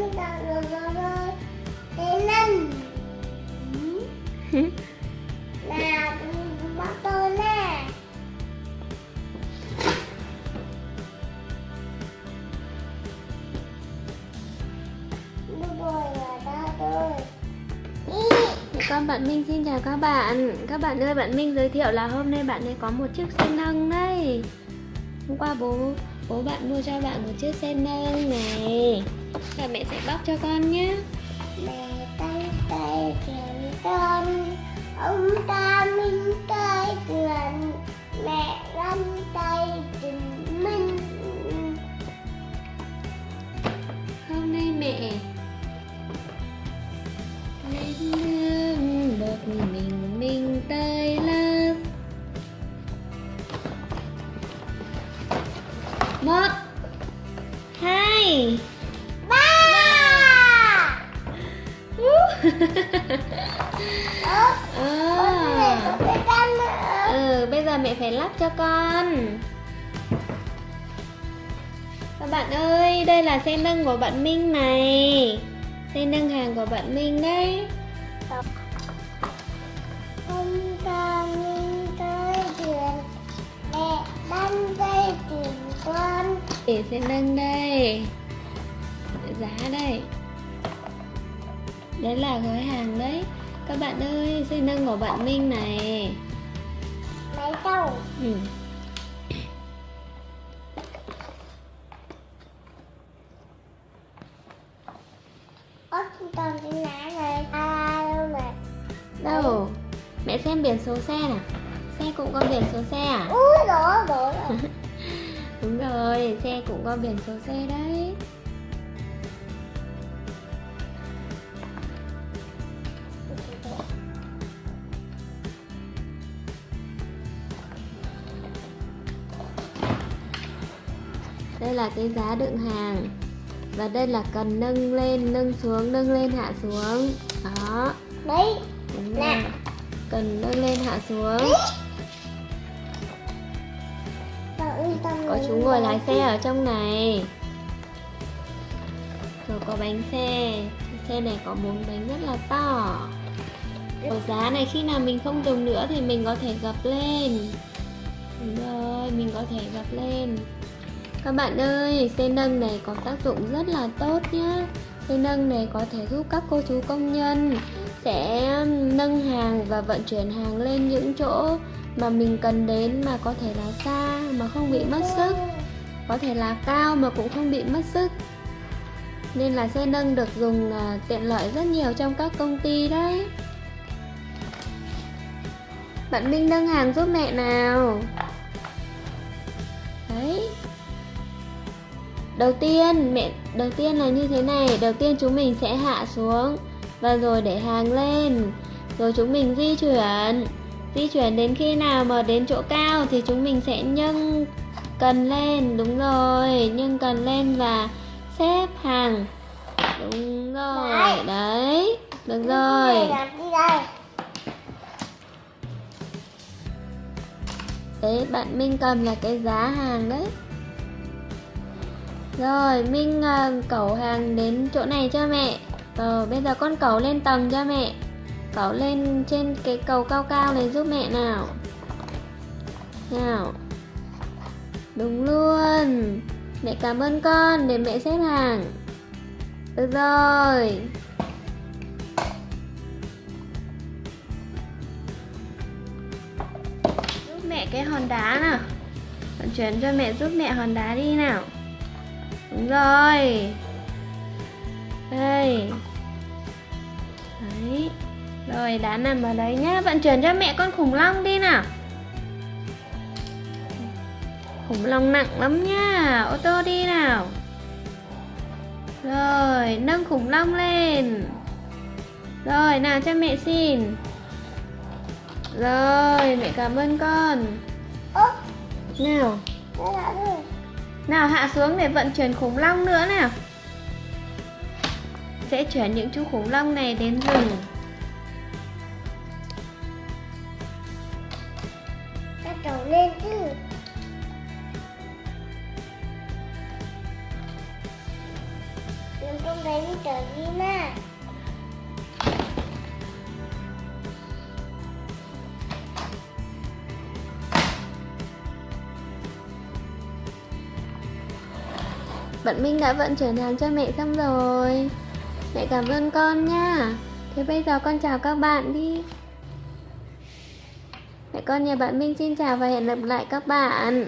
con rồi thế nên là bắt tôi nè. Con bạn Minh xin chào các bạn. Các bạn ơi, bạn Minh giới thiệu là hôm nay bạn ấy có một chiếc xe nâng đấy. Hôm qua bố bạn mua cho bạn một chiếc xe nâng này. Và mẹ sẽ bóc cho con nhé. Mẹ tay tay chuyển con, ông ta Minh tay chuyển, mẹ lăn tay chuyển Minh. Hôm nay mẹ lên đường một mình tới lớp. 1 2 3. Bây giờ mẹ phải lắp cho con. Các bạn ơi, đây là xe nâng của bạn Minh này. Xe nâng hàng của bạn Minh đấy. Ông ta Minh tay chuyển, mẹ lăn tay chuyển con. Để xe nâng đây. Giá đây. Đấy là gói hàng đấy. Các bạn ơi, xe nâng của bạn Minh này. Mấy đâu? Còn cái lá này đâu này? Đâu? Mẹ xem biển số xe nào. Xe cũng có biển số xe à? Úi đổ rồi. Đúng rồi, xe cũng có biển số xe đấy. Đây là cái giá đựng hàng. Và đây là cần nâng lên, nâng xuống, nâng lên, hạ xuống. Đó. Đấy. Đúng Nè. rồi. Cần nâng lên, hạ xuống. Có chú ngồi lái xe ở trong này. Rồi có bánh xe. Xe này có 4 bánh rất là to. Ở giá này khi nào mình không dùng nữa thì mình có thể gập lên. Đúng rồi, mình có thể gập lên. Các bạn ơi, xe nâng này có tác dụng rất là tốt nhé. Xe nâng này có thể giúp các cô chú công nhân sẽ nâng hàng và vận chuyển hàng lên những chỗ mà mình cần đến, mà có thể là xa mà không bị mất sức, có thể là cao mà cũng không bị mất sức. Nên là xe nâng được dùng tiện lợi rất nhiều trong các công ty đấy. Bạn Minh nâng hàng giúp mẹ nào. Đấy. Đầu tiên là như thế này. Đầu tiên chúng mình sẽ hạ xuống và rồi để hàng lên. Rồi chúng mình di chuyển đến khi nào mà đến chỗ cao thì chúng mình sẽ nâng cần lên. Đúng rồi, nâng cần lên và xếp hàng. Đúng rồi, đấy. Được rồi. Đấy, bạn Minh cầm là cái giá hàng đấy. Rồi, Minh cẩu hàng đến chỗ này cho mẹ. Bây giờ con cẩu lên tầng cho mẹ. Cẩu lên trên cái cầu cao cao này giúp mẹ nào. Nào. Đúng luôn. Mẹ cảm ơn con, để mẹ xếp hàng. Được rồi. Giúp mẹ cái hòn đá nào. Vận chuyển cho mẹ, giúp mẹ hòn đá đi nào. Đúng rồi. Đây. Đấy. Rồi, đá nằm ở đấy nhá. Vận chuyển cho mẹ con khủng long đi nào. Khủng long nặng lắm nhá. Ô tô đi nào. Rồi, nâng khủng long lên. Rồi, nào cho mẹ xin. Rồi, mẹ cảm ơn con. Nào. Nào, hạ xuống để vận chuyển khủng long nữa nào. Sẽ chuyển những chú khủng long này đến rừng. Các cậu lên chứ. Đừng có đến tới Vina. Bạn Minh đã vận chuyển hàng cho mẹ xong rồi. Mẹ cảm ơn con nha. Thế bây giờ con chào các bạn đi. Mẹ con nhà bạn Minh xin chào và hẹn gặp lại các bạn.